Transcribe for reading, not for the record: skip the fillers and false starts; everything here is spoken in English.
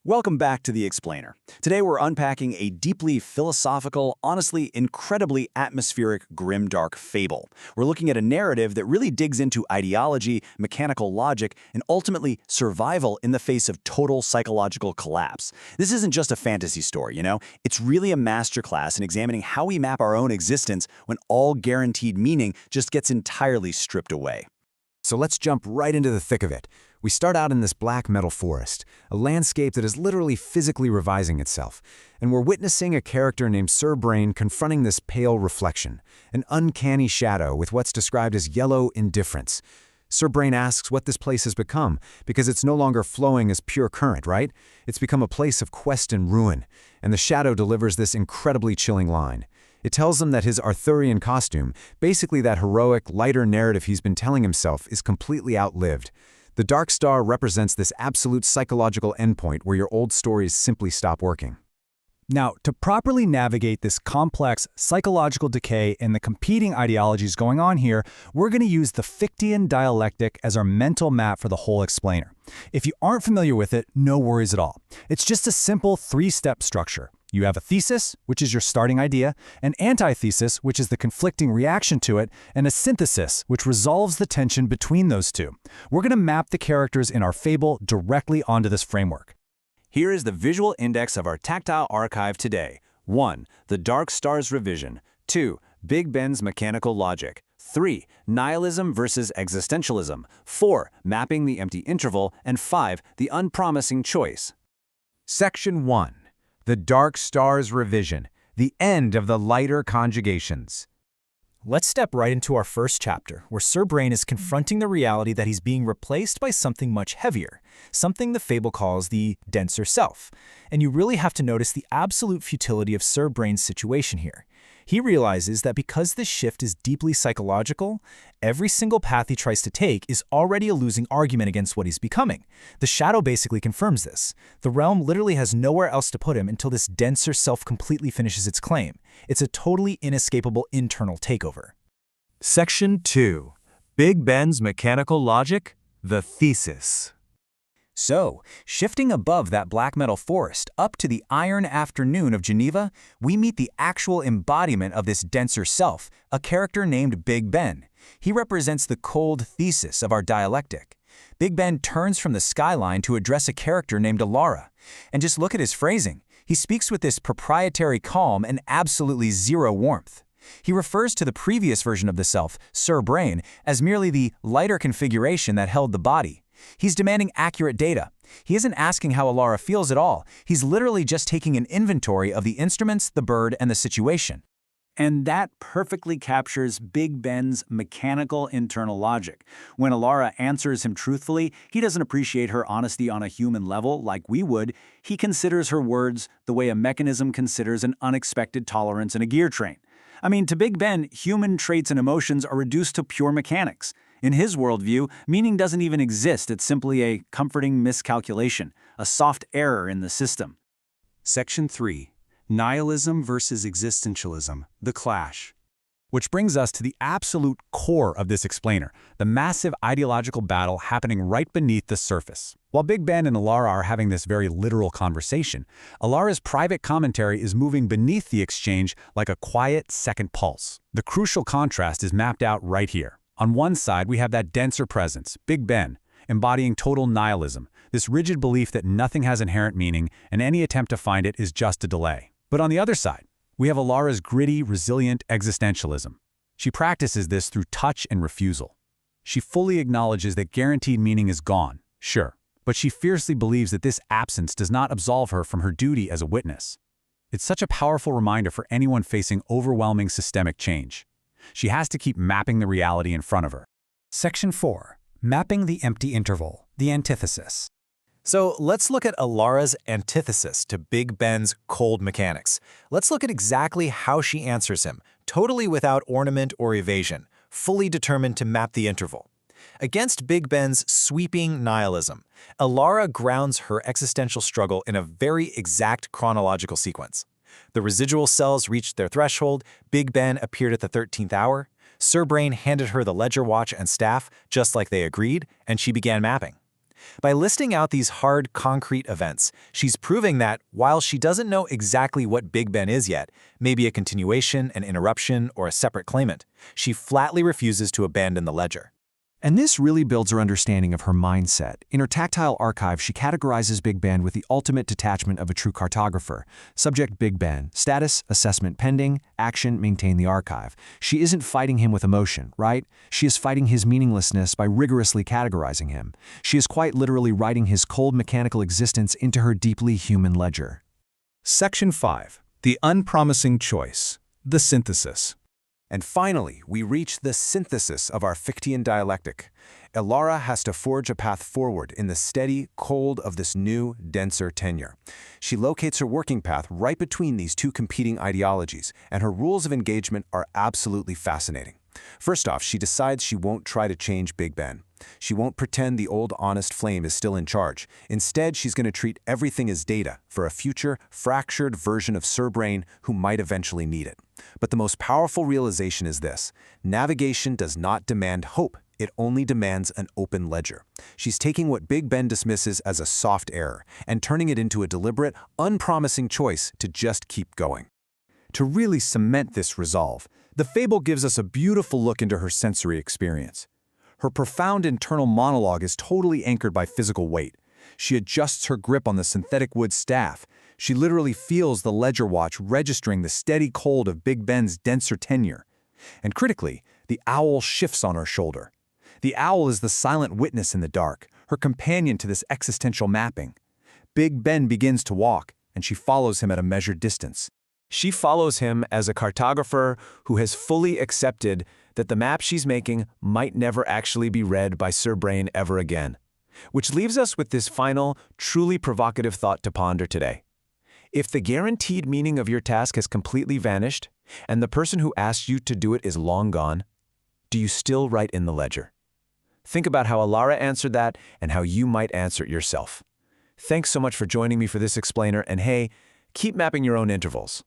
Welcome back to The Explainer. Today we're unpacking a deeply philosophical, honestly incredibly atmospheric, grimdark fable. We're looking at a narrative that really digs into ideology, mechanical logic, and ultimately survival in the face of total psychological collapse. This isn't just a fantasy story, It's really a masterclass in examining how we map our own existence when all guaranteed meaning just gets entirely stripped away. So let's jump right into the thick of it. We start out in this black metal forest, a landscape that is literally physically revising itself, and we're witnessing a character named Sir Brain confronting this pale reflection, an uncanny shadow with what's described as yellow indifference. Sir Brain asks what this place has become, because it's no longer flowing as pure current, right? It's become a place of quest and ruin, and the shadow delivers this incredibly chilling line. It tells him that his Arthurian costume, basically that heroic, lighter narrative he's been telling himself, is completely outlived. The Dark Star represents this absolute psychological endpoint where your old stories simply stop working. Now, to properly navigate this complex psychological decay and the competing ideologies going on here, we're going to use the Fichtean dialectic as our mental map for the whole explainer. If you aren't familiar with it, no worries at all. It's just a simple three-step structure. You have a thesis, which is your starting idea, an antithesis, which is the conflicting reaction to it, and a synthesis, which resolves the tension between those two. We're going to map the characters in our fable directly onto this framework. Here is the visual index of our tactile archive today. 1. The Dark Star's revision. 2. Big Ben's mechanical logic. 3. Nihilism versus existentialism. 4. Mapping the empty interval. And 5. The unpromising choice. Section 1. The Dark Star's revision, the end of the lighter conjugations. Let's step right into our first chapter, where Sir Brain is confronting the reality that he's being replaced by something much heavier, something the fable calls the denser self. And you really have to notice the absolute futility of Sir Brain's situation here. He realizes that because this shift is deeply psychological, every single path he tries to take is already a losing argument against what he's becoming. The shadow basically confirms this. The realm literally has nowhere else to put him until this denser self completely finishes its claim. It's a totally inescapable internal takeover. Section 2. Big Ben's mechanical logic, the thesis. So, shifting above that black metal forest up to the iron afternoon of Geneva, we meet the actual embodiment of this denser self, a character named Big Ben. He represents the cold thesis of our dialectic. Big Ben turns from the skyline to address a character named Alara. And just look at his phrasing. He speaks with this proprietary calm and absolutely zero warmth. He refers to the previous version of the self, Sir Brain, as merely the lighter configuration that held the body. He's demanding accurate data. He isn't asking how Alara feels at all. He's literally just taking an inventory of the instruments, the bird, and the situation. And that perfectly captures Big Ben's mechanical internal logic. When Alara answers him truthfully, he doesn't appreciate her honesty on a human level like we would. He considers her words the way a mechanism considers an unexpected tolerance in a gear train. I mean, to Big Ben, human traits and emotions are reduced to pure mechanics. In his worldview, meaning doesn't even exist. It's simply a comforting miscalculation, a soft error in the system. Section 3. Nihilism versus existentialism, the clash. Which brings us to the absolute core of this explainer, the massive ideological battle happening right beneath the surface. While Big Ben and Alara are having this very literal conversation, Alara's private commentary is moving beneath the exchange like a quiet second pulse. The crucial contrast is mapped out right here. On one side, we have that denser presence, Big Ben, embodying total nihilism, this rigid belief that nothing has inherent meaning and any attempt to find it is just a delay. But on the other side, we have Alara's gritty, resilient existentialism. She practices this through touch and refusal. She fully acknowledges that guaranteed meaning is gone, sure, but she fiercely believes that this absence does not absolve her from her duty as a witness. It's such a powerful reminder for anyone facing overwhelming systemic change. She has to keep mapping the reality in front of her. Section 4. Mapping the empty interval, the antithesis. So let's look at Alara's antithesis to Big Ben's cold mechanics. Let's look at exactly how she answers him, totally without ornament or evasion, fully determined to map the interval. Against Big Ben's sweeping nihilism, Alara grounds her existential struggle in a very exact chronological sequence. The residual cells reached their threshold, Big Ben appeared at the 13th hour, Sir Brain handed her the ledger watch and staff, just like they agreed, and she began mapping. By listing out these hard, concrete events, she's proving that, while she doesn't know exactly what Big Ben is yet, maybe a continuation, an interruption, or a separate claimant, she flatly refuses to abandon the ledger. And this really builds her understanding of her mindset. In her tactile archive, she categorizes Big Ben with the ultimate detachment of a true cartographer. Subject Big Ben. Status, assessment pending. Action, maintain the archive. She isn't fighting him with emotion, right? She is fighting his meaninglessness by rigorously categorizing him. She is quite literally writing his cold mechanical existence into her deeply human ledger. Section 5. The unpromising choice. The synthesis. And finally, we reach the synthesis of our Fichtean dialectic. Elara has to forge a path forward in the steady cold of this new, denser tenure. She locates her working path right between these two competing ideologies, and her rules of engagement are absolutely fascinating. First off, she decides she won't try to change Big Ben. She won't pretend the old honest flame is still in charge. Instead, she's going to treat everything as data for a future, fractured version of Sir Brain who might eventually need it. But the most powerful realization is this: navigation does not demand hope. It only demands an open ledger. She's taking what Big Ben dismisses as a soft error and turning it into a deliberate, unpromising choice to just keep going. To really cement this resolve, the fable gives us a beautiful look into her sensory experience. Her profound internal monologue is totally anchored by physical weight. She adjusts her grip on the synthetic wood staff. She literally feels the ledger watch registering the steady cold of Big Ben's denser tenure. And critically, the owl shifts on her shoulder. The owl is the silent witness in the dark, her companion to this existential mapping. Big Ben begins to walk, and she follows him at a measured distance. She follows him as a cartographer who has fully accepted that the map she's making might never actually be read by Sir Brain ever again. Which leaves us with this final, truly provocative thought to ponder today. If the guaranteed meaning of your task has completely vanished, and the person who asked you to do it is long gone, do you still write in the ledger? Think about how Elara answered that and how you might answer it yourself. Thanks so much for joining me for this explainer, and hey, keep mapping your own intervals.